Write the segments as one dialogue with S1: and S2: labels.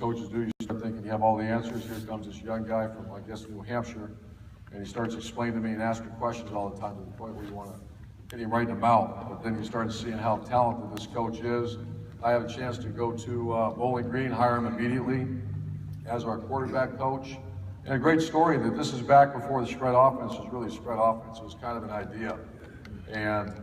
S1: coaches do. You start thinking you have all the answers. Here comes this young guy from, I guess, New Hampshire, and he starts explaining to me and asking questions all the time to the point where you want to hit him right in the mouth. But then you start seeing how talented this coach is. I have a chance to go to Bowling Green, hire him immediately as our quarterback coach. And a great story that this is back before the spread offense was really spread offense. It was kind of an idea. And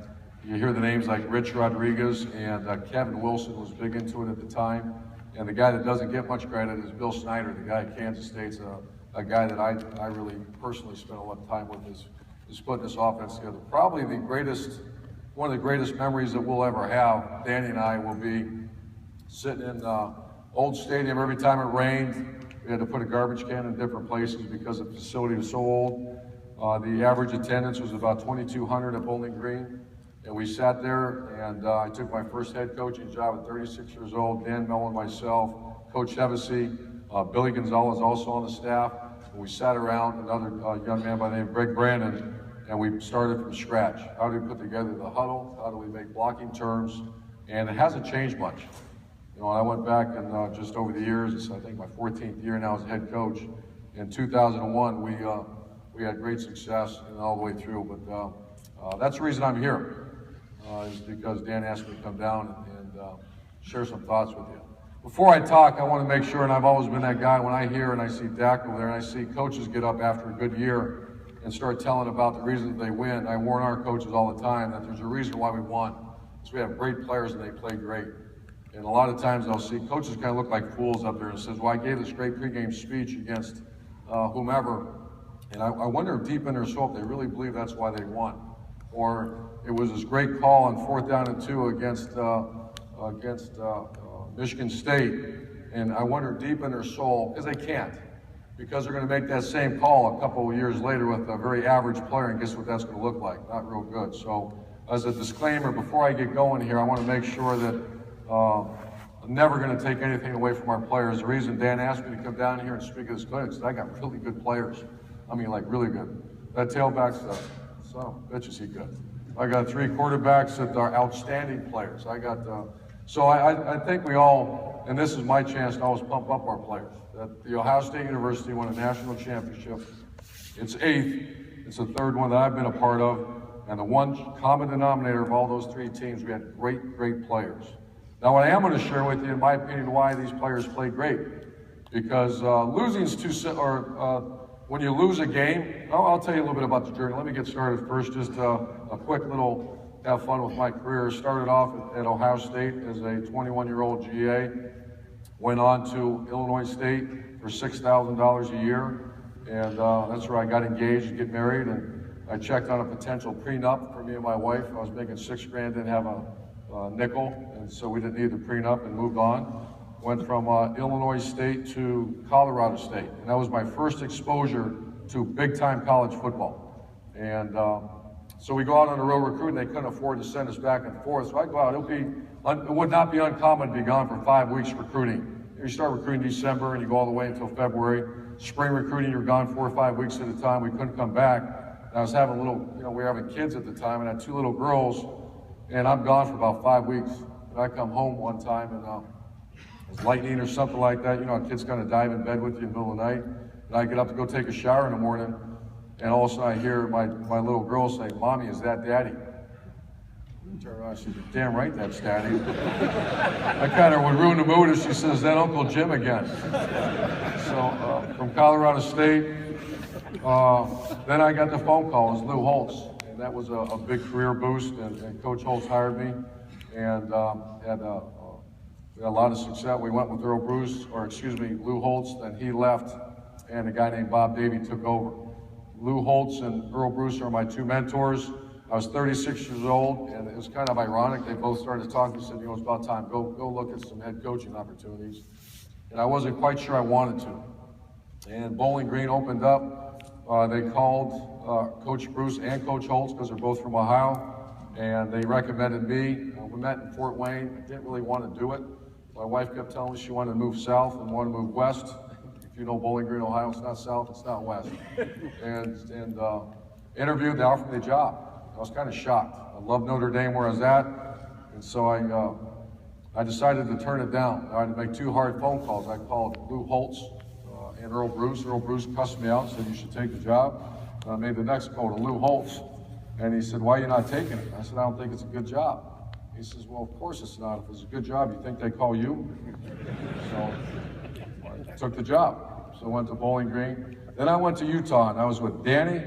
S1: you hear the names like Rich Rodriguez and Kevin Wilson was big into it at the time. And the guy that doesn't get much credit is Bill Snyder, the guy at Kansas State's a guy that I really personally spent a lot of time with is putting this offense together. Probably one of the greatest memories that we'll ever have, Danny and I, will be sitting in old stadium every time it rained. We had to put a garbage can in different places because the facility was so old. The average attendance was about 2,200 at Bowling Green. And we sat there, and I took my first head coaching job at 36 years old, Dan Mellon, myself, Coach Hevesy, Billy Gonzalez also on the staff. And we sat around, another young man by the name of Greg Brandon, and we started from scratch. How do we put together the huddle? How do we make blocking terms? And it hasn't changed much. You know, I went back and just over the years, it's I think my 14th year now as head coach. In 2001, we had great success and all the way through. But that's the reason I'm here. Is because Dan asked me to come down and share some thoughts with you. Before I talk, I want to make sure, and I've always been that guy, when I hear and I see Dak over there and I see coaches get up after a good year and start telling about the reasons they win, I warn our coaches all the time that there's a reason why we won. Because we have great players and they play great. And a lot of times I'll see coaches kind of look like fools up there and says, well, I gave this great pregame speech against whomever. And I wonder if deep in their soul if they really believe that's why they won. Or it was this great call on 4th down and 2 against Michigan State, and I wonder deep in their soul, because they can't, because they're going to make that same call a couple of years later with a very average player, and guess what that's going to look like? Not real good. So as a disclaimer, before I get going here, I want to make sure that I'm never going to take anything away from our players. The reason Dan asked me to come down here and speak at this clinic is I got really good players. I mean, like really good. That tailback stuff, so bitches he good. I got 3 quarterbacks that are outstanding players. So I think we all, and this is my chance to always pump up our players. That the Ohio State University won a national championship. It's 8th. It's the 3rd one that I've been a part of. And the one common denominator of all those 3 teams, we had great, great players. Now, what I am going to share with you, in my opinion, why these players play great. Because losing's when you lose a game, I'll tell you a little bit about the journey. Let me get started first. Just a quick little have fun with my career. Started off at Ohio State as a 21-year-old GA. Went on to Illinois State for $6,000 a year. And that's where I got engaged to get married. And I checked on a potential prenup for me and my wife. I was making $6,000, didn't have a nickel. And so we didn't need the prenup and moved on. Went from Illinois State to Colorado State. And that was my first exposure to big-time college football. And so we go out on the road recruiting. They couldn't afford to send us back and forth. So I go out. It would not be uncommon to be gone for 5 weeks recruiting. You start recruiting December and you go all the way until February. Spring recruiting, you're gone 4 or 5 weeks at a time. We couldn't come back. And I was having we were having kids at the time, and I had 2 little girls. And I'm gone for about 5 weeks. And I come home one time and it was lightning or something like that. You know, a kid's going to dive in bed with you in the middle of the night. And I get up to go take a shower in the morning, and all of a sudden I hear my little girl say, "Mommy, is that Daddy?" I turn around, she said, "Damn right that's Daddy." I kind of would ruin the mood if she says, "Is that Uncle Jim again?" So from Colorado State, then I got the phone call. It was Lou Holtz, and that was a big career boost, and Coach Holtz hired me, and we had a lot of success. We went with Lou Holtz, then he left, and a guy named Bob Davey took over. Lou Holtz and Earl Bruce are my 2 mentors. I was 36 years old, and it was kind of ironic. They both started talking and said, you know, it's about time. Go look at some head coaching opportunities. And I wasn't quite sure I wanted to. And Bowling Green opened up. They called Coach Bruce and Coach Holtz, because they're both from Ohio, and they recommended me. We met in Fort Wayne. I didn't really want to do it. My wife kept telling me she wanted to move south and wanted to move west. If you know Bowling Green, Ohio, it's not south, it's not west. And interviewed, they offered me the job. I was kind of shocked. I loved Notre Dame where I was at, and so I decided to turn it down. I had to make 2 hard phone calls. I called Lou Holtz and Earl Bruce. Earl Bruce cussed me out and said, you should take the job. And I made the next call to Lou Holtz, and he said, why are you not taking it? I said, I don't think it's a good job. He says, well, of course it's not. If it's a good job, you think they call you? So I took the job. So I went to Bowling Green. Then I went to Utah, and I was with Danny,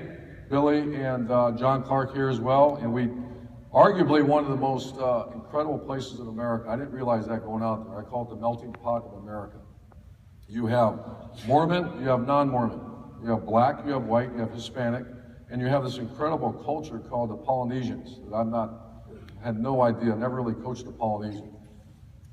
S1: Billy, and John Clark here as well, and we arguably one of the most incredible places in America. I didn't realize that going out there. I call it the melting pot of America. You have Mormon, you have non-Mormon. You have black, you have white, you have Hispanic, and you have this incredible culture called the Polynesians that had no idea, never really coached a Polynesian.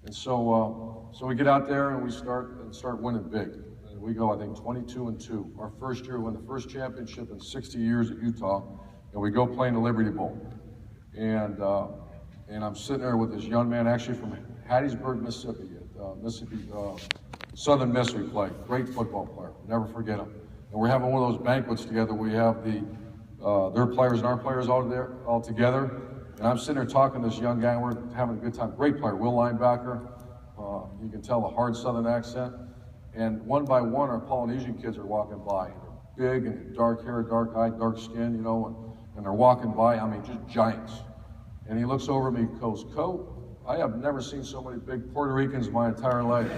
S1: And so we get out there and we start winning big. And we go, I think, 22-2. Our first year, we win the first championship in 60 years at Utah, and we go play in the Liberty Bowl. And I'm sitting there with this young man, actually from Hattiesburg, Mississippi, Southern Miss we played. Great football player, never forget him. And we're having one of those banquets together. We have their players and our players all together. And I'm sitting there talking to this young guy, and we're having a good time. Great player, Will linebacker. You can tell the hard Southern accent. And one by one, our Polynesian kids are walking by. They're big and dark hair, dark eye, dark skin, you know, and they're walking by. I mean, just giants. And he looks over at me and goes, "Coach, I have never seen so many big Puerto Ricans in my entire life."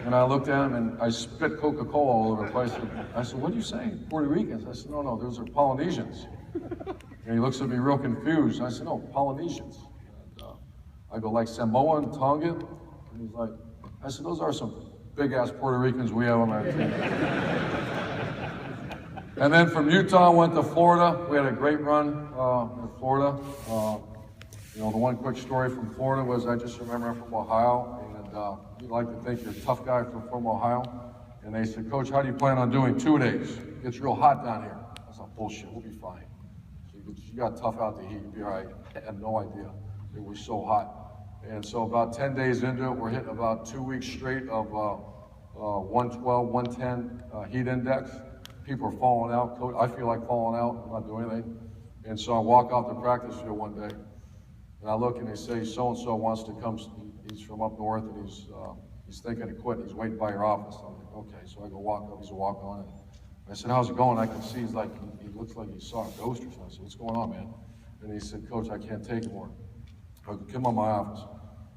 S1: And I looked at him and I spit Coca-Cola all over the place. I said, "What are you saying? Puerto Ricans?" I said, No, those are Polynesians. And he looks at me real confused. I said, "No, Polynesians." And, I go, "Like Samoan, Tongan?" And he's like, I said, "Those are some big-ass Puerto Ricans we have on our team." And then from Utah, I went to Florida. We had a great run in Florida. You know, the one quick story from Florida was I just remember I'm from Ohio, and you like to think you're a tough guy from Ohio. And they said, "Coach, how do you plan on doing 2 days? It's real hot down here." I said, "Bullshit, we'll be fine." You got tough out the heat, you'll be all right. I had no idea. It was so hot. And so about 10 days into it, we're hitting about 2 weeks straight of 112, 110 heat index. People are falling out. Coach, I feel like falling out. I'm not doing anything. And so I walk out the practice field one day, and I look and they say, "So-and-so wants to come." He's from up north, and he's thinking of quitting. He's waiting by your office. I'm like, "Okay." So I go walk up. He's a walk on, and I said, "How's it going?" I can see he's like, he looks like he saw a ghost or something. I said, "What's going on, man?" And he said, "Coach, I can't take it more." I go, "Come on my office."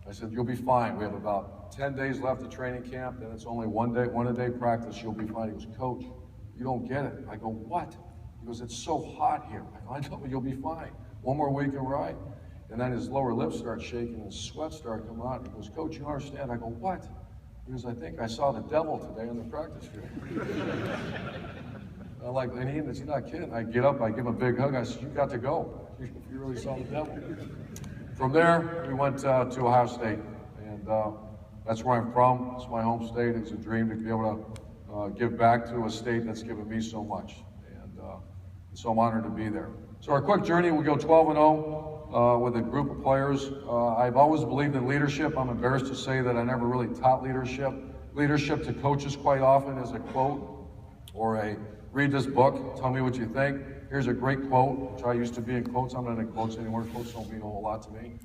S1: I said, "You'll be fine. We have about 10 days left of training camp, then it's only one a day practice. You'll be fine." He goes, "Coach, you don't get it." I go, "What?" He goes, "It's so hot here." I go, "I know, you'll be fine. One more week and ride." And then his lower lip starts shaking and his sweat started coming out. He goes, "Coach, you understand?" I go, "What?" He goes, "I think I saw the devil today on the practice field." I'm like, and he's not kidding. I get up, I give him a big hug. I said, "You got to go. You really saw the devil." From there, we went to Ohio State, and that's where I'm from. It's my home state. It's a dream to be able to give back to a state that's given me so much, and so I'm honored to be there. So our quick journey, we go 12-0 with a group of players. I've always believed in leadership. I'm embarrassed to say that I never really taught leadership. Leadership to coaches quite often is a quote or a read this book, tell me what you think. Here's a great quote, which I used to be in quotes. I'm not in quotes anymore. Quotes don't mean a whole lot to me.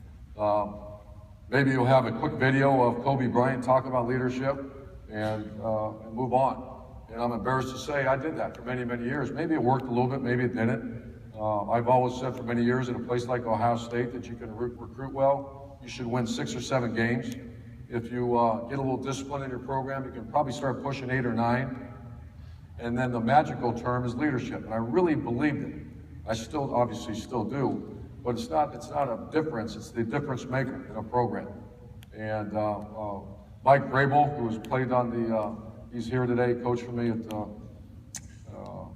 S1: Maybe you'll have a quick video of Kobe Bryant talk about leadership and move on. And I'm embarrassed to say I did that for many, many years. Maybe it worked a little bit, maybe it didn't. I've always said for many years at a place like Ohio State that you can recruit well. You should win 6 or 7 games. If you get a little discipline in your program, you can probably start pushing 8 or 9. And then the magical term is leadership. And I really believed it. I still, obviously still do, but it's not a difference, it's the difference maker in a program. And Mike Grable, who has played on the, he's here today, coached for me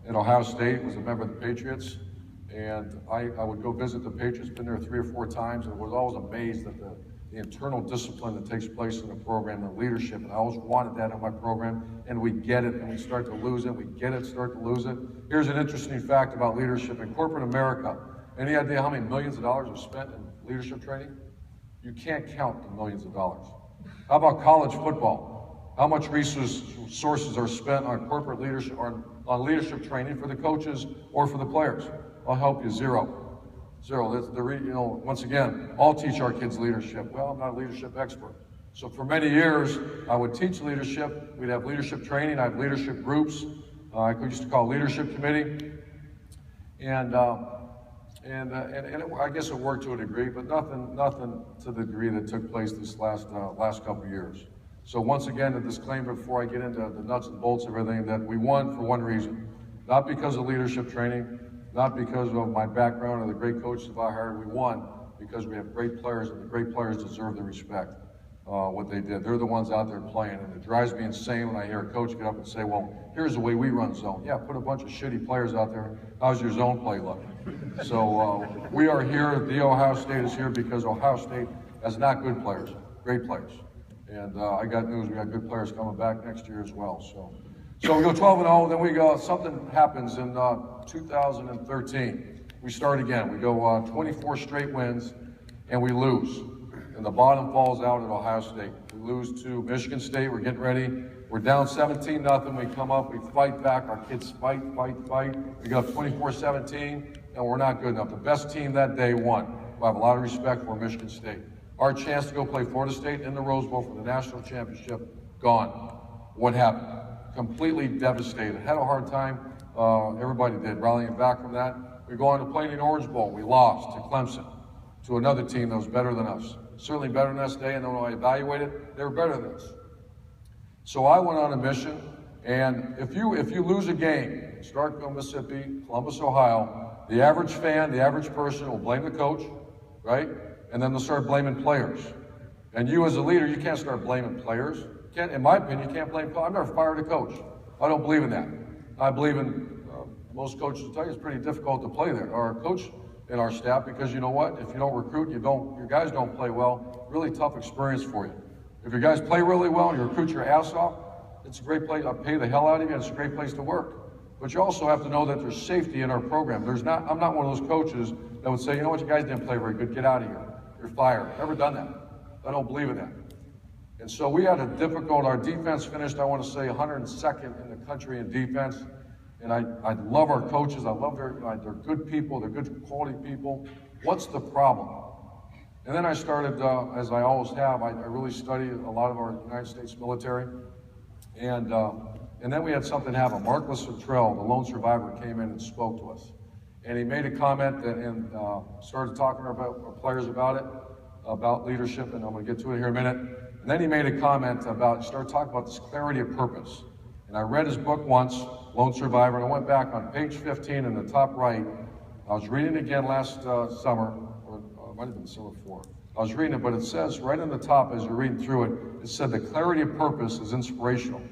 S1: at Ohio State, was a member of the Patriots. And I would go visit the Patriots, been there 3 or 4 times, and was always amazed at the internal discipline that takes place in the program, the leadership. And I always wanted that in my program, and we get it, and we start to lose it. We get it, start to lose it. Here's an interesting fact about leadership in corporate America. Any idea how many millions of dollars are spent in leadership training? You can't count the millions of dollars. How about college football? How much resources are spent on corporate leadership or on leadership training for the coaches or for the players? I'll help you, 0. Zero. That's once again, I'll teach our kids leadership. Well, I'm not a leadership expert. So for many years, I would teach leadership. We'd have leadership training. I have leadership groups. I used to call leadership committee. And I guess it worked to a degree, but nothing to the degree that took place this last couple of years. So once again, a disclaimer before I get into the nuts and bolts of everything, that we won for one reason. Not because of leadership training, not because of my background or the great coaches that I hired. We won because we have great players, and the great players deserve the respect, what they did. They're the ones out there playing, and it drives me insane when I hear a coach get up and say, well, here's the way we run zone. Yeah, put a bunch of shitty players out there. How's your zone play look? So we are here, the Ohio State is here because Ohio State has not good players, great players. And I got news, we got good players coming back next year as well. So we go 12-0, then we go, something happens in 2013. We start again. We go 24 straight wins, and we lose. And the bottom falls out at Ohio State. We lose to Michigan State. We're getting ready. We're down 17-0. We come up, we fight back. Our kids fight. We go 24-17, and we're not good enough. The best team that day won. I have a lot of respect for Michigan State. Our chance to go play Florida State in the Rose Bowl for the national championship, gone. What happened? Completely devastated. Had a hard time. Everybody did, rallying back from that. We go on to play in the Orange Bowl. We lost to Clemson, to another team that was better than us. Certainly better than us today, and then when I evaluated, they were better than us. So I went on a mission, and if you lose a game, Starkville, Mississippi, Columbus, Ohio, the average fan, the average person will blame the coach, right? And then they'll start blaming players. And you as a leader, you can't start blaming players. In my opinion, you can't blame. I've never fired a coach. I don't believe in that. I believe in, most coaches will tell you it's pretty difficult to play there, or coach in our staff, because you know what? If you don't recruit, your guys don't play well, really tough experience for you. If your guys play really well and you recruit your ass off, it's a great place. I'll pay the hell out of you, and it's a great place to work. But you also have to know that there's safety in our program. I'm not one of those coaches that would say, you know what, you guys didn't play very good, get out of here. You're fired. Never done that. I don't believe in that. And so we had a difficult, our defense finished, I want to say, 102nd in the country in defense. And I love our coaches. I love they're good people. They're good quality people. What's the problem? And then I started, as I always have, I really studied a lot of our United States military. And then we had something happen. Marcus Luttrell, the lone survivor, came in and spoke to us. And he made a comment and started talking about our players about it, about leadership, and I'm going to get to it here in a minute. And then he made a comment started talking about this clarity of purpose. And I read his book once, Lone Survivor, and I went back on page 15 in the top right. I was reading it again last summer, or it might have been summer before. I was reading it, but it says right in the top as you're reading through it, it said the clarity of purpose is inspirational.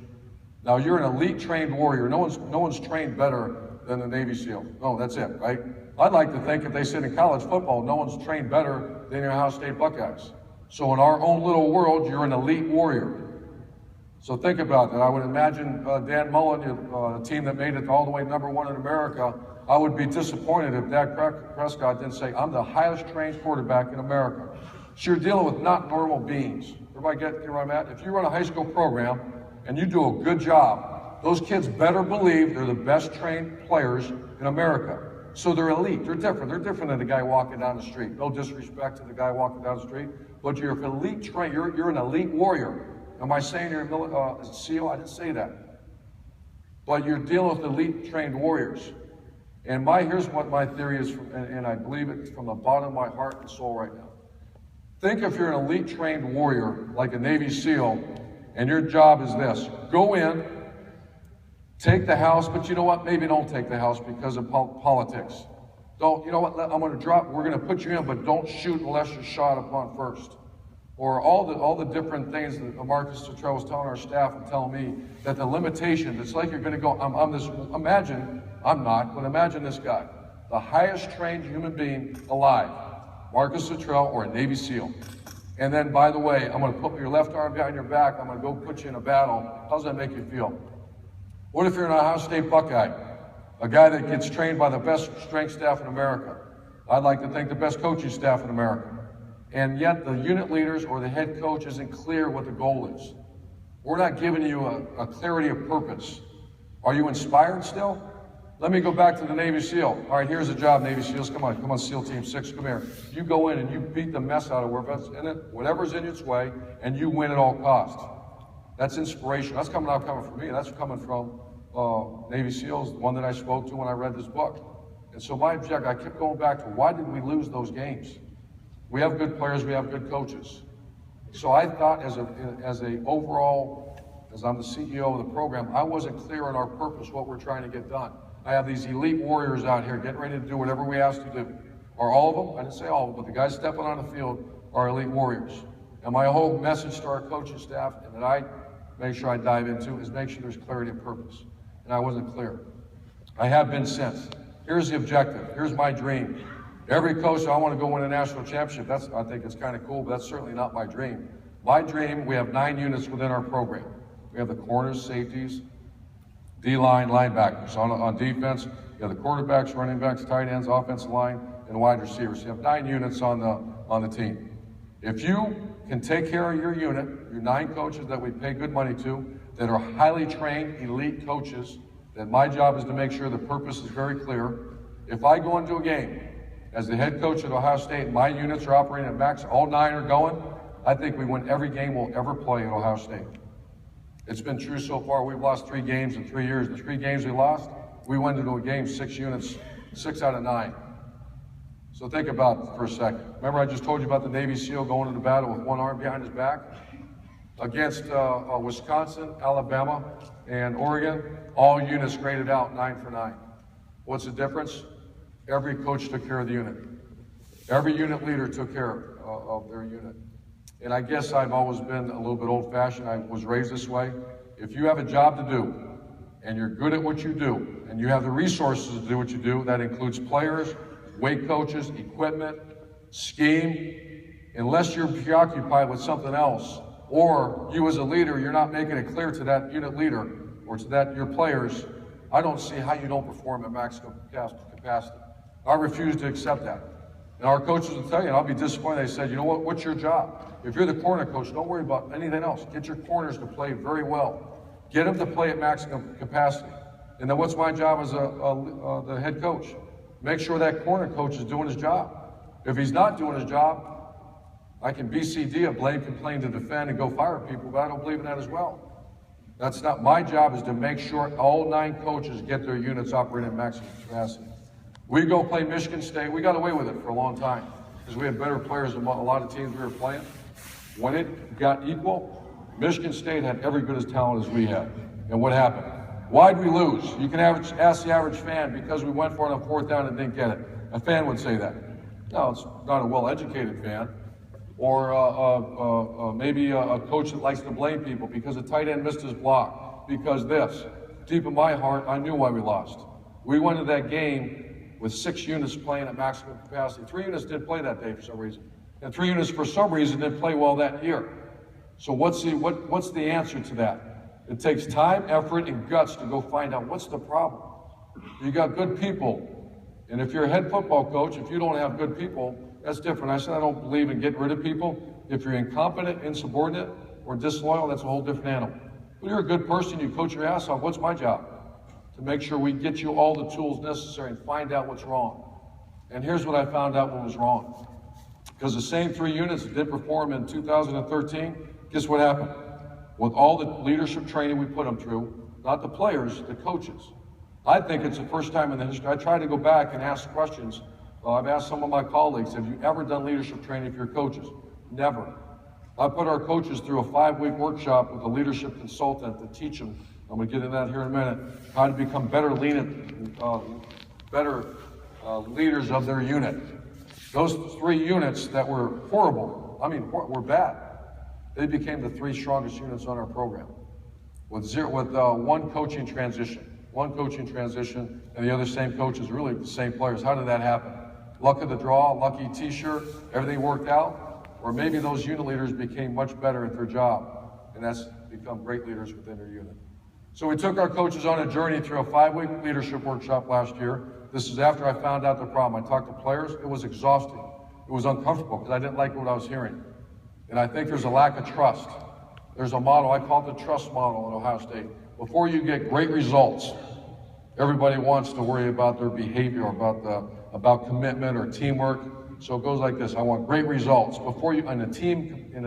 S1: Now you're an elite trained warrior. No one's trained better than the Navy SEAL. No, that's it, right? I'd like to think if they said in college football, no one's trained better than your Ohio State Buckeyes. So in our own little world, you're an elite warrior. So think about that. I would imagine Dan Mullen, the team that made it all the way #1 in America, I would be disappointed if Dak Prescott didn't say, I'm the highest trained quarterback in America. So you're dealing with not normal beings. Everybody get where I'm at? If you run a high school program and you do a good job, those kids better believe they're the best trained players in America. So they're elite. They're different. They're different than the guy walking down the street. No disrespect to the guy walking down the street, but you're an elite trained. You're an elite warrior. Am I saying you're a SEAL? I didn't say that. But you're dealing with elite trained warriors. And here's what my theory is, and I believe it from the bottom of my heart and soul right now. Think if you're an elite trained warrior, like a Navy SEAL, and your job is this: go in, take the house, but you know what? Maybe don't take the house because of politics. Don't, you know what? We're going to put you in, but don't shoot unless you're shot upon first. Or all the different things that Marcus Luttrell was telling our staff and telling me, that the limitation, it's like you're going to go, I'm not, but imagine this guy, the highest trained human being alive, Marcus Luttrell, or a Navy SEAL. And then, by the way, I'm going to put your left arm behind your back, I'm going to go put you in a battle. How does that make you feel? What if you're an Ohio State Buckeye, a guy that gets trained by the best strength staff in America? I'd like to think the best coaching staff in America. And yet the unit leaders or the head coach isn't clear what the goal is. We're not giving you a clarity of purpose. Are you inspired still? Let me go back to the Navy SEAL. All right, here's the job, Navy SEALs. Come on, SEAL Team 6, come here. You go in and you beat the mess out of whatever's in its way, and you win at all costs. That's inspiration. That's coming from me. That's coming from Navy SEALs, the one that I spoke to when I read this book. And so my objective, I kept going back to why did we lose those games? We have good players, we have good coaches. So I thought as I'm the CEO of the program, I wasn't clear on our purpose, what we're trying to get done. I have these elite warriors out here getting ready to do whatever we ask to do. Are all of them? I didn't say all of them, but the guys stepping on the field are elite warriors. And my whole message to our coaching staff, and that I make sure I dive into, is make sure there's clarity of purpose. And I wasn't clear. I have been since. Here's the objective. Here's my dream. Every coach, I want to go win a national championship. I think it's kind of cool, but that's certainly not my dream. My dream, we have 9 units within our program. We have the corners, safeties, D-line, linebackers. On defense, you have the quarterbacks, running backs, tight ends, offensive line, and wide receivers. You have 9 units on the team. If you can take care of your unit, your 9 coaches that we pay good money to, that are highly trained, elite coaches, then my job is to make sure the purpose is very clear. If I go into a game as the head coach at Ohio State and my units are operating at max, all 9 are going, I think we win every game we'll ever play at Ohio State. It's been true so far. We've lost 3 games in 3 years. The 3 games we lost, we went into a game 6 units, 6 out of 9. So think about it for a second. Remember I just told you about the Navy SEAL going into battle with one arm behind his back? Against Wisconsin, Alabama, and Oregon, all units graded out 9 for 9. What's the difference? Every coach took care of the unit. Every unit leader took care of their unit. And I guess I've always been a little bit old-fashioned. I was raised this way. If you have a job to do, and you're good at what you do, and you have the resources to do what you do, that includes players, weight coaches, equipment, scheme, unless you're preoccupied with something else, or you as a leader, you're not making it clear to that unit leader or to your players, I don't see how you don't perform at maximum capacity. I refuse to accept that. And our coaches will tell you, and I'll be disappointed, they said, you know what, what's your job? If you're the corner coach, don't worry about anything else. Get your corners to play very well. Get them to play at maximum capacity. And then what's my job as the head coach? Make sure that corner coach is doing his job. If he's not doing his job, I can BCD a blame, complain to defend, and go fire people, but I don't believe in that as well. That's not my job, is to make sure all 9 coaches get their units operating at maximum capacity. We go play Michigan State. We got away with it for a long time because we had better players than a lot of teams we were playing. When it got equal, Michigan State had every bit as talent as we had. And what happened? Why'd we lose? You can ask the average fan, because we went for it on 4th down and didn't get it. A fan would say that. No, it's not a well-educated fan. Or maybe a coach that likes to blame people because the tight end missed his block, because this. Deep in my heart, I knew why we lost. We went into that game with 6 units playing at maximum capacity. 3 units didn't play that day for some reason. And 3 units for some reason didn't play well that year. So what's the answer to that? It takes time, effort, and guts to go find out what's the problem. You got good people. And if you're a head football coach, if you don't have good people, that's different. I said I don't believe in getting rid of people. If you're incompetent, insubordinate, or disloyal, that's a whole different animal. But you're a good person, you coach your ass off. What's my job? To make sure we get you all the tools necessary and find out what's wrong. And here's what I found out what was wrong. Because the same 3 units that did perform in 2013, guess what happened? With all the leadership training we put them through, not the players, the coaches. I think it's the first time in the history. I tried to go back and ask questions. I've asked some of my colleagues, have you ever done leadership training for your coaches? Never. I put our coaches through a 5-week workshop with a leadership consultant to teach them, I'm going to get into that here in a minute, how to become better leaders of their unit. Those 3 units that were horrible, were bad, they became the 3 strongest units on our program with one coaching transition. One coaching transition, and the other same coaches, really the same players. How did that happen? Luck of the draw, lucky t-shirt, everything worked out? Or maybe those unit leaders became much better at their job, and that's become great leaders within their unit. So we took our coaches on a journey through a 5-week leadership workshop last year. This is after I found out the problem. I talked to players. It was exhausting. It was uncomfortable because I didn't like what I was hearing. And I think there's a lack of trust. There's a model, I call it the trust model in Ohio State. Before you get great results, Everybody wants to worry about their behavior, about commitment or teamwork. So it goes like this. I want great results. Before you, in a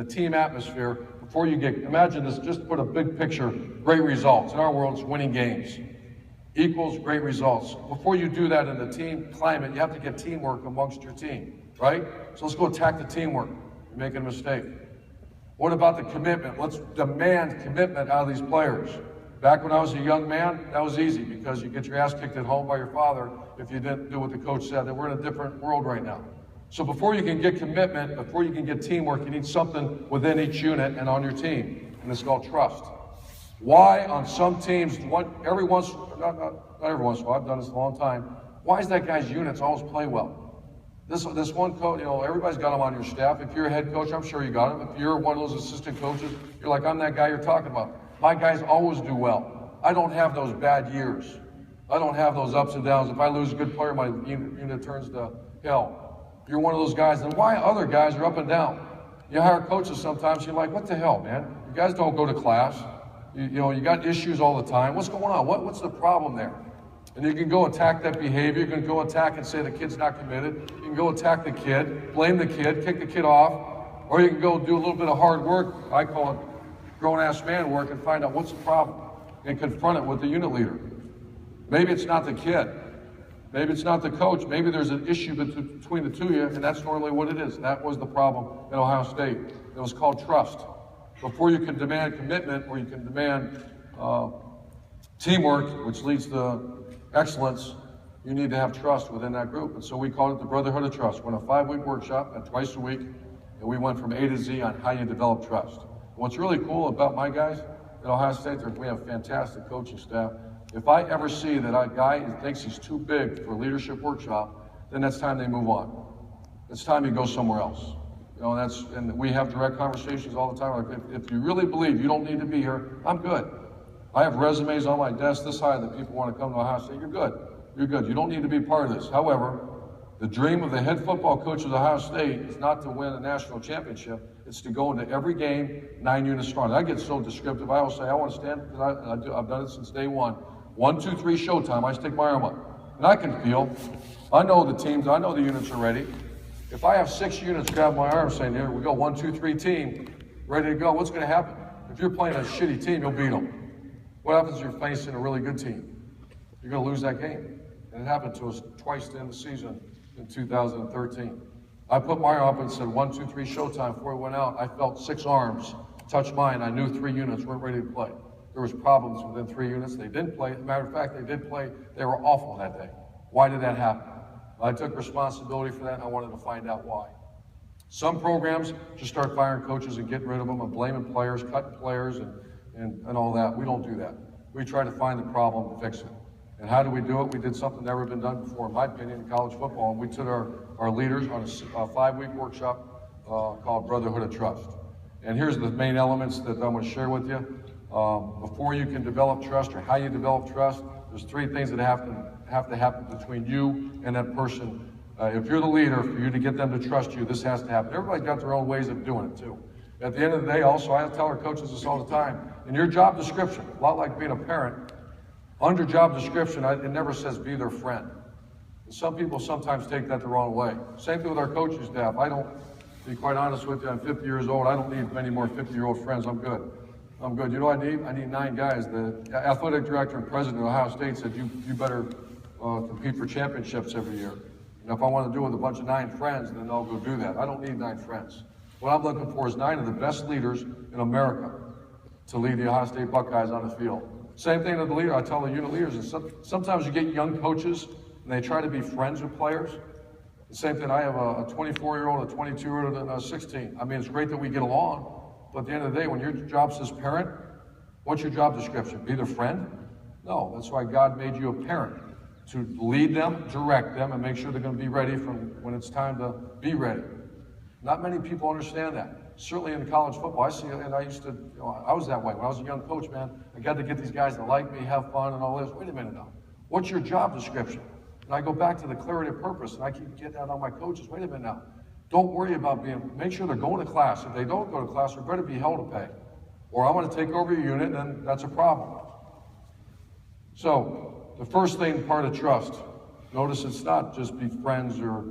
S1: team atmosphere, before you get, imagine this, just put a big picture, great results. In our world, it's winning games. Equals great results. Before you do that in the team climate, you have to get teamwork amongst your team, right? So let's go attack the teamwork. You're making a mistake. What about the commitment? Let's demand commitment out of these players. Back when I was a young man, that was easy because you get your ass kicked at home by your father if you didn't do what the coach said. That we're in a different world right now. So before you can get commitment, before you can get teamwork, you need something within each unit and on your team, and it's called trust. Why on some teams, not every once in a while, I've done this a long time, why is that guy's units always play well? This one coach, everybody's got him on your staff. If you're a head coach, I'm sure you got him. If you're one of those assistant coaches, you're like, I'm that guy you're talking about. My guys always do well. I don't have those bad years. I don't have those ups and downs. If I lose a good player, my unit turns to hell. You're one of those guys, and why other guys are up and down? You hire coaches sometimes, you're like, what the hell, man? You guys don't go to class. You got issues all the time. What's going on? What's the problem there? And you can go attack that behavior. You can go attack and say the kid's not committed. You can go attack the kid, blame the kid, kick the kid off, or you can go do a little bit of hard work. I call it grown-ass man work, and find out what's the problem and confront it with the unit leader. Maybe it's not the kid. Maybe it's not the coach. Maybe there's an issue between the two of you, and that's normally what it is. That was the problem at Ohio State. It was called trust. Before you can demand commitment or you can demand teamwork, which leads to excellence, you need to have trust within that group. And so we called it the Brotherhood of Trust. We're in a 5-week workshop, twice a week, and we went from A to Z on how you develop trust. What's really cool about my guys at Ohio State, we have fantastic coaching staff. If I ever see that a guy thinks he's too big for a leadership workshop, then that's time they move on. It's time you go somewhere else. And we have direct conversations all the time. Like, if you really believe you don't need to be here, I'm good. I have resumes on my desk this high that people want to come to Ohio State. You're good. You're good. You don't need to be part of this. However, the dream of the head football coach of Ohio State is not to win a national championship. It's to go into every game 9 units strong. I get so descriptive. I always say, I want to stand, because I've done it since day one. 1, 2, 3, showtime. I stick my arm up. And I can feel. I know the teams. I know the units are ready. If I have 6 units grab my arm saying, here we go, 1, 2, 3 team, ready to go, what's going to happen? If you're playing a shitty team, you'll beat them. What happens if you're facing a really good team? You're going to lose that game. And it happened to us twice in the season in 2013. I put my arm up and said 1, 2, 3 showtime. Before we went out, I felt 6 arms touch mine. I knew 3 units weren't ready to play. There was problems within 3 units. They didn't play. As a matter of fact, they did play. They were awful that day. Why did that happen? I took responsibility for that, and I wanted to find out why. Some programs just start firing coaches and getting rid of them and blaming players, cutting players, and all that. We don't do that. We try to find the problem and fix it. And how do we do it? We did something never been done before, in my opinion, in college football. And we took our leaders on a 5-week workshop called Brotherhood of Trust. And here's the main elements that I'm going to share with you. Before you can develop trust, or how you develop trust, there's 3 things that have to happen between you and that person. If you're the leader, for you to get them to trust you, this has to happen. Everybody's got their own ways of doing it too. At the end of the day, also, I tell our coaches this all the time. In your job description, a lot like being a parent, under job description, it never says be their friend. And some people sometimes take that the wrong way. Same thing with our coaching staff. I don't, to be quite honest with you, I'm 50 years old. I don't need many more 50-year-old friends. I'm good. I'm good. You know what I need? I need 9 guys. The athletic director and president of Ohio State said, you better compete for championships every year. And if I want to do it with a bunch of 9 friends, then I'll go do that. I don't need 9 friends. What I'm looking for is 9 of the best leaders in America to lead the Ohio State Buckeyes on the field. Same thing to the leader. I tell the unit leaders, and sometimes you get young coaches and they try to be friends with players. The same thing, I have a 24-year-old, a 22-year-old, and a 16. I mean, it's great that we get along, but at the end of the day, when your job says parent, what's your job description? Be their friend? No, that's why God made you a parent, to lead them, direct them, and make sure they're going to be ready from when it's time to be ready. Not many people understand that. Certainly in college football, I see, and I used to, I was that way. When I was a young coach, man, I got to get these guys to like me, have fun, and all this. Wait a minute now. What's your job description? And I go back to the clarity of purpose, and I keep getting that on my coaches. Wait a minute now. Don't worry about make sure they're going to class. If they don't go to class, they're better be held to pay. Or I'm going to take over your unit, and that's a problem. So, the first thing, part of trust. Notice it's not just be friends or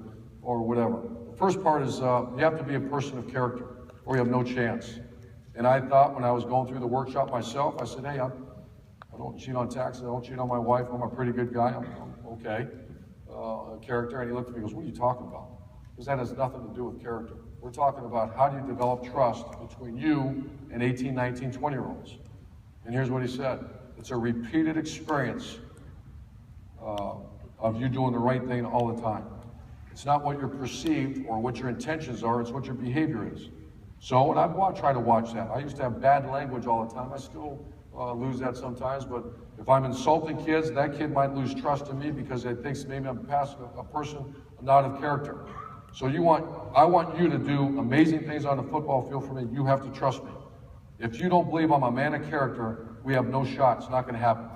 S1: whatever. The first part is you have to be a person of character or you have no chance. And I thought when I was going through the workshop myself, I said, hey, I don't cheat on taxes, I don't cheat on my wife, I'm a pretty good guy, I'm okay. Character, and he looked at me and goes, what are you talking about? Because that has nothing to do with character. We're talking about how do you develop trust between you and 18, 19, 20-year-olds. And here's what he said. It's a repeated experience of you doing the right thing all the time. It's not what you're perceived or what your intentions are, it's what your behavior is. So, and I try to watch that. I used to have bad language all the time. I still lose that sometimes, but if I'm insulting kids, that kid might lose trust in me because it thinks maybe I'm a person not of character. So I want you to do amazing things on the football field for me. You have to trust me. If you don't believe I'm a man of character, we have no shot. It's not going to happen.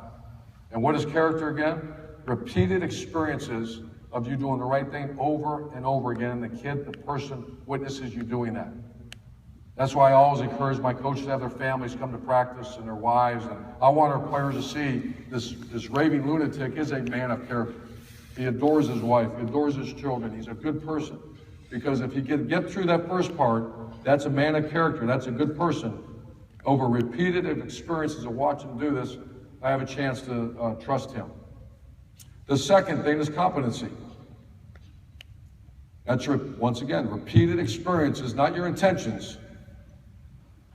S1: And what is character again? Repeated experiences of you doing the right thing over and over again, and the kid, the person, witnesses you doing that. That's why I always encourage my coaches to have their families come to practice and their wives. And I want our players to see this raving lunatic is a man of character. He adores his wife, he adores his children, he's a good person. Because if he can get through that first part, that's a man of character, that's a good person. Over repeated experiences of watching him do this, I have a chance to trust him. The second thing is competency. That's, once again, repeated experiences, not your intentions,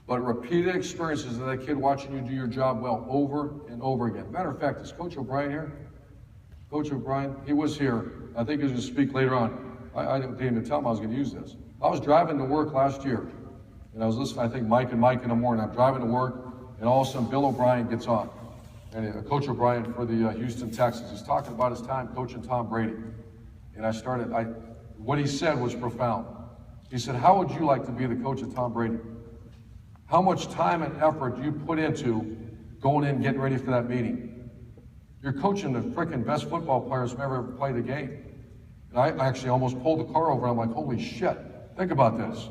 S1: but repeated experiences of that kid watching you do your job well over and over again. Matter of fact, is Coach O'Brien here? Coach O'Brien, he was here. I think he was going to speak later on. I didn't even tell him I was going to use this. I was driving to work last year, and I was listening, I think, Mike in the morning. I'm driving to work, and all of a sudden, Bill O'Brien gets on. And Coach O'Brien for the Houston Texans. He's talking about his time coaching Tom Brady. And what he said was profound. He said, how would you like to be the coach of Tom Brady? How much time and effort do you put into going in and getting ready for that meeting? You're coaching the freaking best football players who've ever played a game. And I actually almost pulled the car over, and I'm like, holy shit, think about this.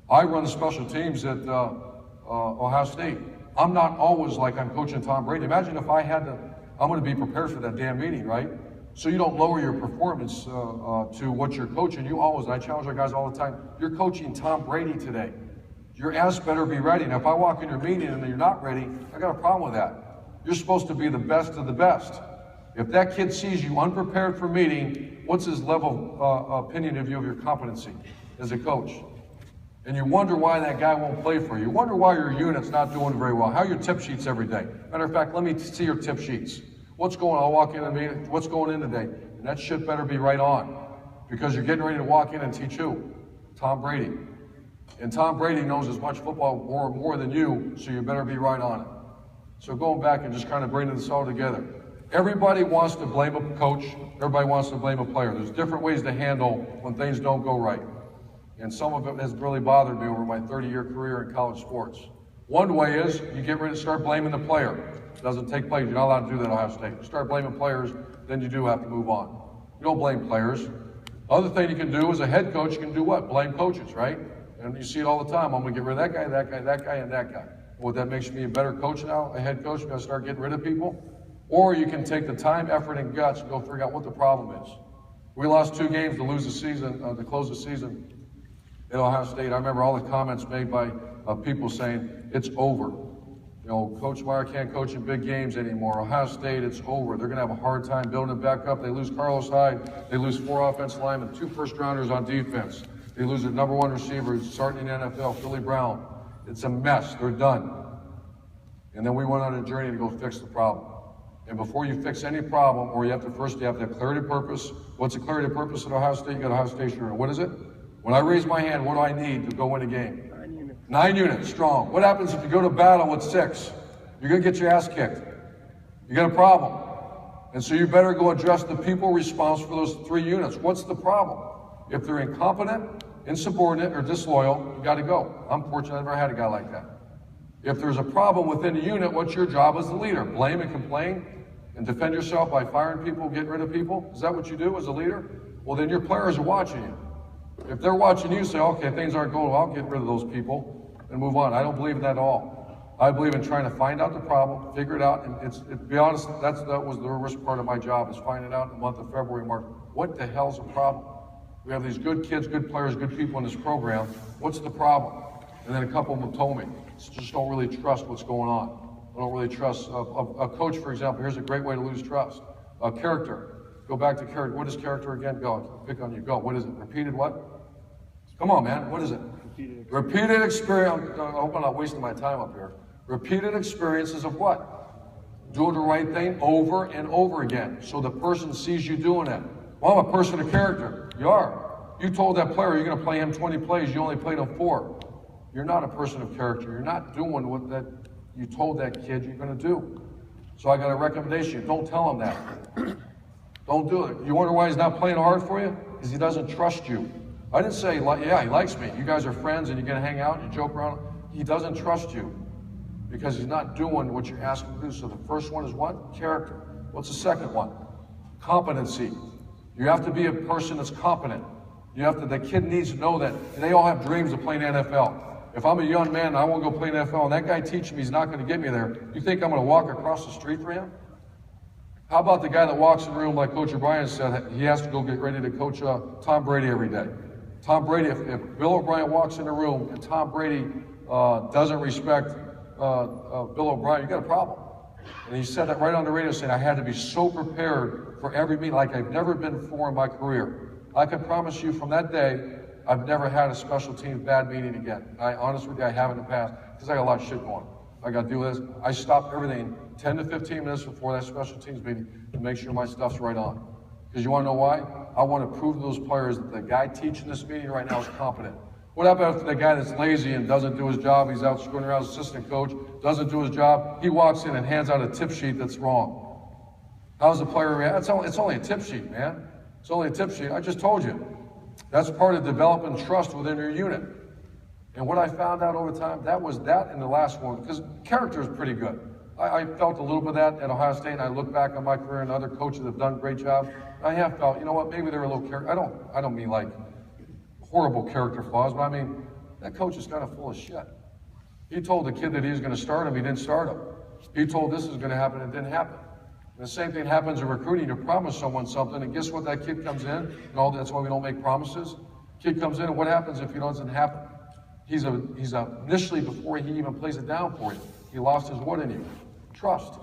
S1: I run the special teams at Ohio State. I'm not always like I'm coaching Tom Brady. Imagine if I had to, I'm going to be prepared for that damn meeting, right? So you don't lower your performance to what you're coaching. You always, and I challenge our guys all the time, you're coaching Tom Brady today. Your ass better be ready. And if I walk in your meeting and you're not ready, I got a problem with that. You're supposed to be the best of the best. If that kid sees you unprepared for meeting, what's his level of opinion of you of your competency as a coach? And you wonder why that guy won't play for you. You wonder why your unit's not doing very well. How are your tip sheets every day? Matter of fact, let me see your tip sheets. What's going on? I'll walk in and meet, what's going in today? And that shit better be right on. Because you're getting ready to walk in and teach who? Tom Brady. And Tom Brady knows as much football more than you, so you better be right on it. So going back and just kind of bringing this all together. Everybody wants to blame a coach. Everybody wants to blame a player. There's different ways to handle when things don't go right. And some of it has really bothered me over my 30-year career in college sports. One way is you get ready to start blaming the player. It doesn't take place. You're not allowed to do that at Ohio State. You start blaming players, then you do have to move on. You don't blame players. Other thing you can do as a head coach, you can do what? Blame coaches, right? And you see it all the time. I'm going to get rid of that guy, that guy, that guy, and that guy. Well, that makes me a better coach now, a head coach. You've got to start getting rid of people. Or you can take the time, effort, and guts and go figure out what the problem is. We lost 2 games to lose the season, to close the season at Ohio State. I remember all the comments made by people saying, it's over. You know, Coach Meyer can't coach in big games anymore. Ohio State, it's over. They're going to have a hard time building it back up. They lose Carlos Hyde. They lose 4 offensive linemen, 2 first-rounders on defense. They lose their #1 receiver starting in the NFL, Philly Brown. It's a mess. They're done. And then we went on a journey to go fix the problem. And before you fix any problem, or you have to have clarity of purpose. What's the clarity of purpose at Ohio State? You got Ohio State sure. What is it? When I raise my hand, what do I need to go win a game?
S2: 9 units.
S1: 9 units, strong. What happens if you go to battle with 6? You're going to get your ass kicked. You got a problem. And so you better go address the people responsible for those 3 units. What's the problem? If they're incompetent, insubordinate, or disloyal, you got to go. I'm fortunate I've never had a guy like that. If there's a problem within the unit, what's your job as the leader? Blame and complain and defend yourself by firing people, getting rid of people? Is that what you do as a leader? Well, then your players are watching you. If they're watching you, say, okay, things aren't going well, I'll get rid of those people and move on. I don't believe in that at all. I believe in trying to find out the problem, figure it out, and to be honest, that was the worst part of my job, is finding out in the month of February, March, what the hell's the problem? We have these good kids, good players, good people in this program. What's the problem? And then a couple of them told me, just don't really trust what's going on. I don't really trust a coach, for example. Here's a great way to lose trust. Character. Go back to character. What is character again? Go. Pick on you. Go. What is it? Repeated what? Come on, man. What is it? Repeated experience. I hope I'm not wasting my time up here. Repeated experiences of what? Doing the right thing over and over again. So the person sees you doing it. Well, I'm a person of character. You are. You told that player you're going to play him 20 plays. You only played him 4. You're not a person of character. You're not doing what that you told that kid you're going to do. So I got a recommendation. Don't tell him that. Don't do it. You wonder why he's not playing hard for you? Because he doesn't trust you. I didn't say, yeah, he likes me. You guys are friends and you're going to hang out and you joke around. He doesn't trust you because he's not doing what you're asking him to do. So the first one is what? Character. What's the second one? Competency. You have to be a person that's competent. You have to. The kid needs to know that. And they all have dreams of playing NFL. If I'm a young man and I want to go play in the NFL and that guy teaching me he's not going to get me there, you think I'm going to walk across the street for him? How about the guy that walks in the room, like Coach O'Brien said, he has to go get ready to coach Tom Brady every day. Tom Brady, if Bill O'Brien walks in the room and Tom Brady doesn't respect Bill O'Brien, you got a problem. And he said that right on the radio, saying I had to be so prepared for every meeting like I've never been before in my career. I can promise you from that day, I've never had a special teams bad meeting again. I honestly with you, I have in the past, because I got a lot of shit going. I got to do this. I stop everything 10 to 15 minutes before that special teams meeting to make sure my stuff's right on. Because you want to know why? I want to prove to those players that the guy teaching this meeting right now is competent. What about if the guy that's lazy and doesn't do his job, he's out screwing around as assistant coach, doesn't do his job, he walks in and hands out a tip sheet that's wrong. How's the player react? It's only a tip sheet, man. It's only a tip sheet. I just told you. That's part of developing trust within your unit. And what I found out over time, that was that in the last one, because character is pretty good. I felt a little bit of that at Ohio State, and I look back on my career and other coaches have done a great job. I have felt, you know what, maybe they're a little character. I don't mean like horrible character flaws, but I mean, that coach is kind of full of shit. He told the kid that he was going to start him, he didn't start him. He told this is going to happen, it didn't happen. And the same thing happens in recruiting. You promise someone something, and guess what? That kid comes in, and all that's why we don't make promises. Kid comes in, and what happens if it doesn't happen? He's initially, before he even plays it down for you, he lost his what in you? Trust.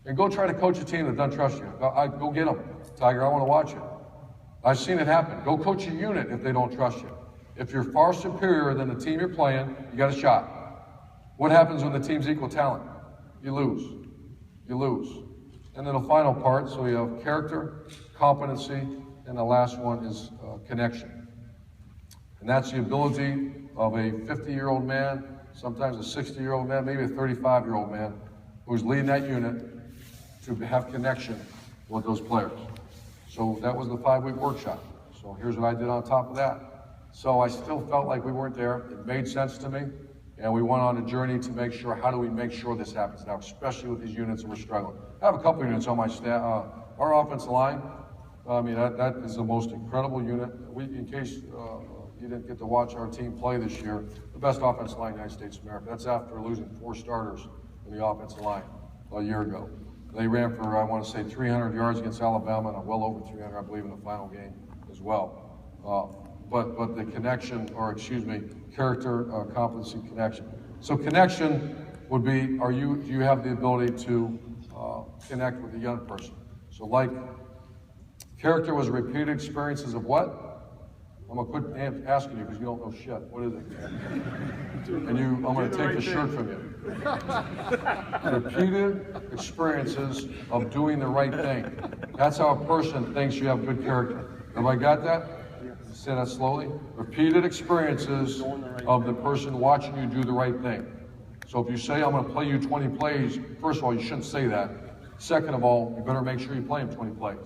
S1: And go try to coach a team that doesn't trust you. Go get them. Tiger, I want to watch it. I've seen it happen. Go coach a unit if they don't trust you. If you're far superior than the team you're playing, you got a shot. What happens when the team's equal talent? You lose. You lose. And then the final part, so you have character, competency, and the last one is connection. And that's the ability of a 50-year-old man, sometimes a 60-year-old man, maybe a 35-year-old man, who's leading that unit to have connection with those players. So that was the 5-week workshop. So here's what I did on top of that. So I still felt like we weren't there. It made sense to me. And we went on a journey to make sure, how do we make sure this happens now, especially with these units that we're struggling. I have a couple units on my staff. Our offensive line, I mean, that is the most incredible unit. In case you didn't get to watch our team play this year, the best offensive line in the United States of America. That's after losing 4 starters in the offensive line a year ago. They ran for, I want to say, 300 yards against Alabama and well over 300, I believe, in the final game as well. But the connection, or excuse me, character, competency, connection. So connection would be, do you have the ability to connect with a young person? So like, character was repeated experiences of what? I'm gonna quit asking you because you don't know shit. What is it? And I'm gonna take the shirt from you. Repeated experiences of doing the right thing. That's how a person thinks you have good character. Have I got that? Say that slowly. Repeated experiences of the person watching you do the right thing. So if you say, I'm going to play you 20 plays, first of all, you shouldn't say that. Second of all, you better make sure you play him 20 plays.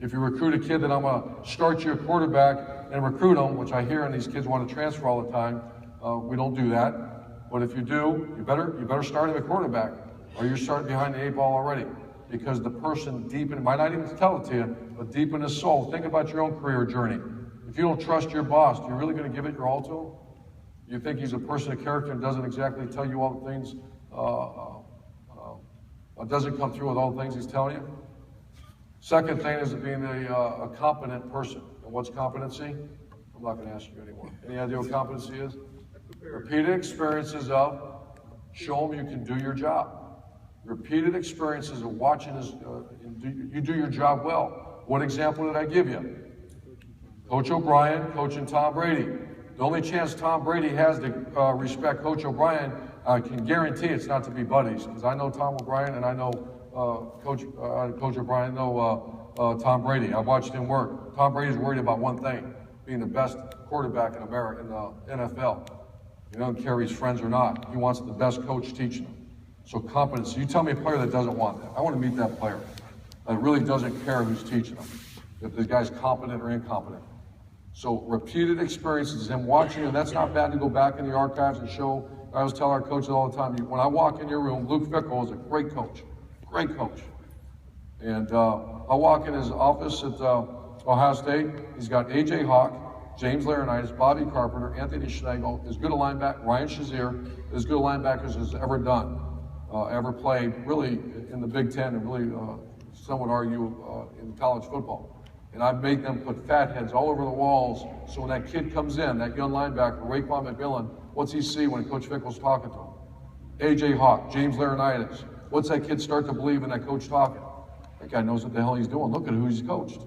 S1: If you recruit a kid that I'm going to start you a quarterback and recruit him, which I hear and these kids want to transfer all the time, we don't do that. But if you do, you better start him at quarterback, or you're starting behind the 8 ball already. Because the person deep in, might not even tell it to you, but deep in his soul, think about your own career journey. If you don't trust your boss, are you really going to give it your all to him? You think he's a person of character and doesn't exactly tell you all the things doesn't come through with all the things he's telling you. Second thing is being a competent person. And what's competency? I'm not going to ask you anymore. Any idea what competency is? Repeated experiences of show him you can do your job. Repeated experiences of watching you do your job well. What example did I give you? Coach O'Brien coaching Tom Brady. The only chance Tom Brady has to respect Coach O'Brien, I can guarantee it's not to be buddies, because I know Tom O'Brien and I know Coach O'Brien, know Tom Brady. I've watched him work. Tom Brady's worried about one thing, being the best quarterback in America, in the NFL. He doesn't care if he's friends or not. He wants the best coach teaching him. So competency. You tell me a player that doesn't want that. I want to meet that player that really doesn't care who's teaching him, if the guy's competent or incompetent. So repeated experiences, him watching you, that's not bad to go back in the archives and show. I always tell our coaches all the time, when I walk in your room, Luke Fickell is a great coach. Great coach. And I walk in his office at Ohio State. He's got A.J. Hawk, James Laurinaitis, Bobby Carpenter, Anthony Schlegel, as good a linebacker, Ryan Shazier, as good a linebackers as ever done, ever played, really in the Big Ten, and really, some would argue, in college football. And I've made them put fat heads all over the walls, so when that kid comes in, that young linebacker, Raekwon McMillan, what's he see when Coach Fickell's talking to him? A.J. Hawk, James Laurinaitis. What's that kid start to believe in that coach talking? That guy knows what the hell he's doing. Look at who he's coached.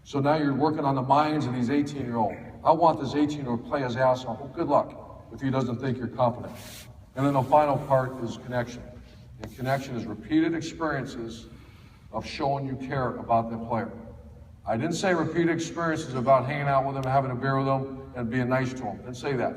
S1: So now you're working on the minds of these 18-year-olds. I want this 18-year-old to play his ass off. Well, good luck if he doesn't think you're competent. And then the final part is connection. And connection is repeated experiences of showing you care about the player. I didn't say repeated experiences about hanging out with them, having a beer with them, and being nice to them. I didn't say that.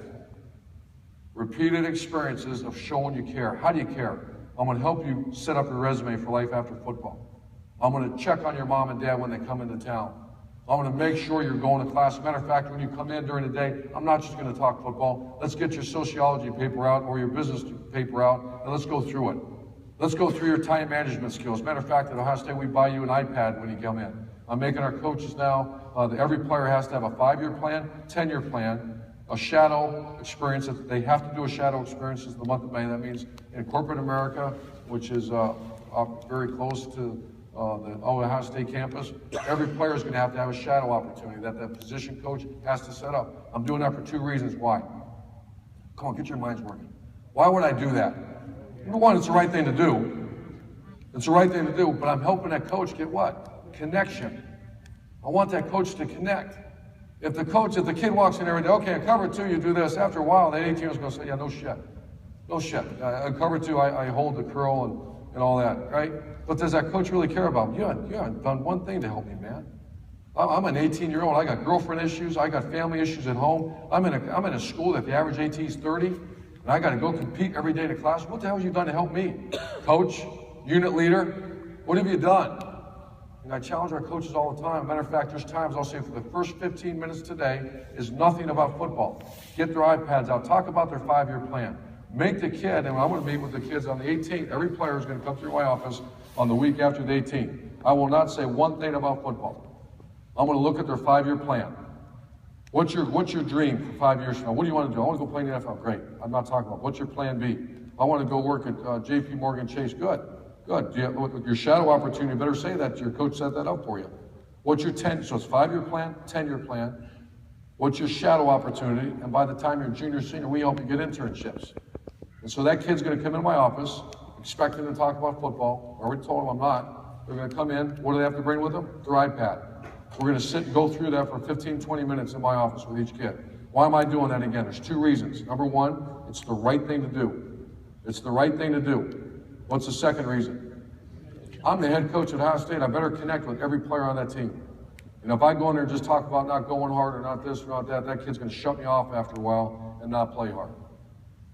S1: Repeated experiences of showing you care. How do you care? I'm going to help you set up your resume for life after football. I'm going to check on your mom and dad when they come into town. I'm going to make sure you're going to class. Matter of fact, when you come in during the day, I'm not just going to talk football. Let's get your sociology paper out or your business paper out, and let's go through it. Let's go through your time management skills. Matter of fact, at Ohio State, we buy you an iPad when you come in. I'm making our coaches now, that every player has to have a 5-year plan, 10-year plan, a shadow experience. They have to do a shadow experience in the month of May. That means in corporate America, which is very close to the Ohio State campus, every player is going to have a shadow opportunity that the position coach has to set up. I'm doing that for 2 reasons. Why? Come on, get your minds working. Why would I do that? Number one, it's the right thing to do. It's the right thing to do, but I'm helping that coach get what? Connection. I want that coach to connect. If the kid walks in every day, okay, in cover 2, you do this. After a while, that 18 is going to say, yeah, no shit. No shit. In cover 2, I hold the curl and all that, right? But does that coach really care about me? You haven't done one thing to help me, man. I'm an 18-year-old. I got girlfriend issues. I got family issues at home. I'm in a school that the average AT is 30, and I got to go compete every day to class. What the hell have you done to help me? Coach, unit leader, what have you done? And I challenge our coaches all the time. Matter of fact, there's times I'll say for the first 15 minutes today is nothing about football. Get their iPads out. Talk about their 5-year plan. Make the kid, and I'm going to meet with the kids on the 18th. Every player is going to come through my office on the week after the 18th. I will not say one thing about football. I'm going to look at their 5-year plan. What's your dream for 5 years from now? What do you want to do? I want to go play in the NFL. Great. I'm not talking about. What's your plan B? I want to go work at J.P. Morgan Chase. Good. Good. Your shadow opportunity, better say that your coach set that up for you. What's your so it's 5-year plan, 10-year plan. What's your shadow opportunity? And by the time you're junior, senior, we help you get internships. And so that kid's going to come in my office, expecting to talk about football. I already told them I'm not. They're going to come in. What do they have to bring with them? Their iPad. We're going to sit and go through that for 15, 20 minutes in my office with each kid. Why am I doing that again? There's 2 reasons. Number one, it's the right thing to do. It's the right thing to do. What's the second reason? I'm the head coach at Ohio State. I better connect with every player on that team. And if I go in there and just talk about not going hard or not this or not that, that kid's going to shut me off after a while and not play hard.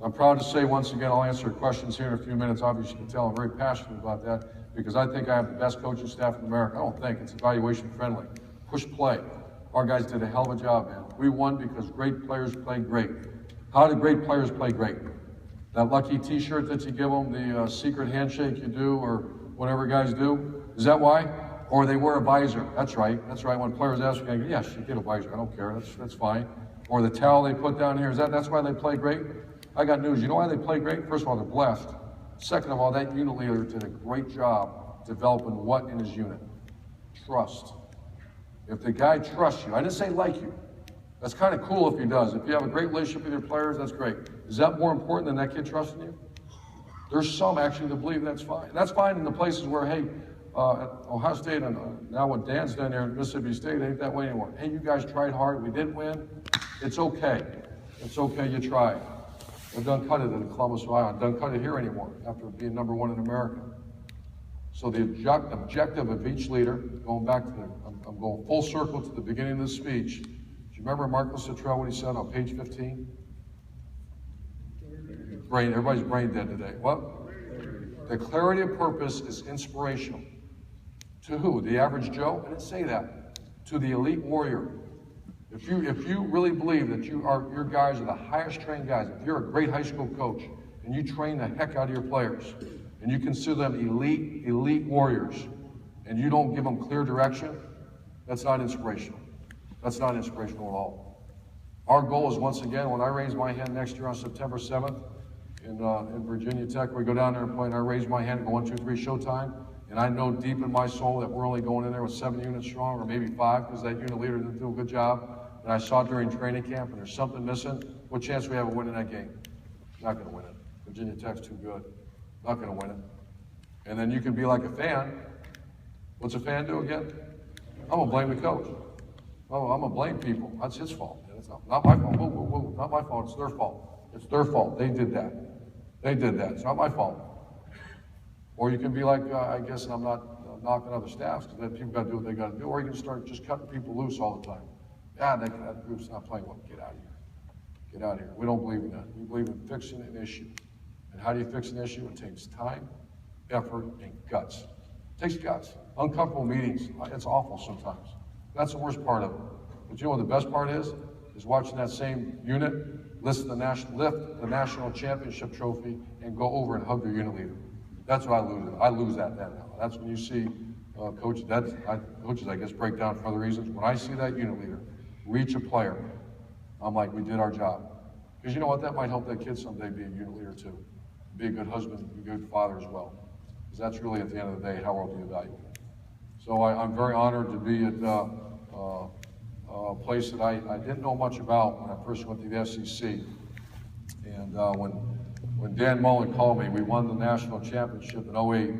S1: I'm proud to say, once again, I'll answer questions here in a few minutes. Obviously, you can tell I'm very passionate about that because I think I have the best coaching staff in America. I don't think. It's evaluation friendly. Push play. Our guys did a hell of a job, man. We won because great players played great. How do great players play great? That lucky T-shirt that you give them, the secret handshake you do, or whatever guys do, is that why? Or they wear a visor. That's right. That's right. When players ask me, I go, yes, you get a visor. I don't care. That's fine. Or the towel they put down here. That's why they play great? I got news. You know why they play great? First of all, they're blessed. Second of all, that unit leader did a great job developing what in his unit? Trust. If the guy trusts you, I didn't say like you. That's kind of cool if he does. If you have a great relationship with your players, that's great. Is that more important than that kid trusting you? There's some actually that believe that's fine. That's fine in the places where, hey, at Ohio State and now what Dan's done there in Mississippi State, it ain't that way anymore. Hey, you guys tried hard. We didn't win. It's okay. It's okay. You tried. I've done cut it in Columbus, Ohio. I don't cut it here anymore after being #1 in America. So the objective of each leader, going back to I'm going full circle to the beginning of the speech. Do you remember Marcus Luttrell, what he said on page 15? Everybody's brain dead today. What? The clarity of purpose is inspirational. To who? The average Joe? I didn't say that. To the elite warrior. If you really believe that your guys are the highest trained guys, if you're a great high school coach and you train the heck out of your players and you consider them elite warriors and you don't give them clear direction, that's not inspirational. That's not inspirational at all. Our goal is, once again, when I raise my hand next year on September 7th in Virginia Tech, we go down there and play and I raise my hand and go 1, 2, 3, showtime. And I know deep in my soul that we're only going in there with 7 units strong, or maybe 5, because that unit leader didn't do a good job. And I saw it during training camp, and there's something missing. What chance do we have of winning that game? Not going to win it. Virginia Tech's too good. Not going to win it. And then you can be like a fan. What's a fan do again? I'm going to blame the coach. Oh, I'm going to blame people. That's his fault. It's not my fault. Whoa, whoa, whoa. Not my fault. It's their fault. It's their fault. They did that. They did that. It's not my fault. Or you can be like, I guess, and I'm not knocking other staffs, because people got to do what they got to do, or you can start just cutting people loose all the time. Yeah, that group's not playing well. Get out of here. Get out of here. We don't believe in that. We believe in fixing an issue. And how do you fix an issue? It takes time, effort, and guts. It takes guts. Uncomfortable meetings. It's awful sometimes. That's the worst part of it. But you know what the best part is? Is watching that same unit lift the national championship trophy and go over and hug their unit leader. That's what I lose. I lose that then now. That's when you see coaches, I guess, break down for other reasons. When I see that unit leader reach a player, I'm like, we did our job. Because you know what? That might help that kid someday be a unit leader too. Be a good husband, be a good father as well. Because that's really, at the end of the day, how we'll be evaluated. So I'm very honored to be at a place that I didn't know much about when I first went to the SEC. And when Dan Mullen called me, we won the national championship in '08,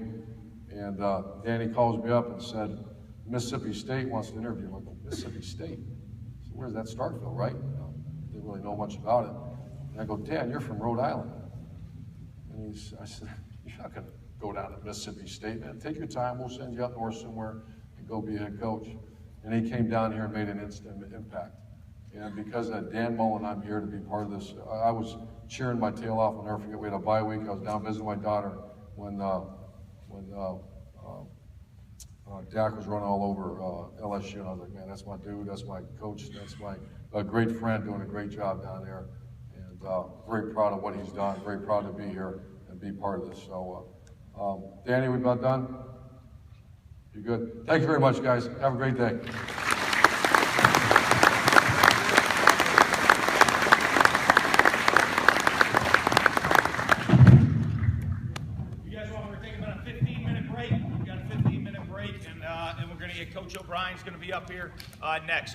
S1: and Danny calls me up and said, Mississippi State wants to interview. I'm like, Mississippi State? So where's that? Starkville, right? Didn't really know much about it. And I go, Dan, you're from Rhode Island. And I said, you're not going to go down to Mississippi State, man. Take your time. We'll send you up north somewhere and go be a head coach. And he came down here and made an instant impact. And because of Dan Mullen, I'm here to be part of this. I was cheering my tail off. I'll never forget, we had a bye week. I was down visiting my daughter when Dak was running all over LSU. And I was like, man, that's my dude. That's my coach. That's my great friend doing a great job down there. And very proud of what he's done. Very proud to be here and be part of this. So, Danny, we about done? You good? Thank you very much, guys. Have a great day.
S2: Coach O'Brien's going to be up here next.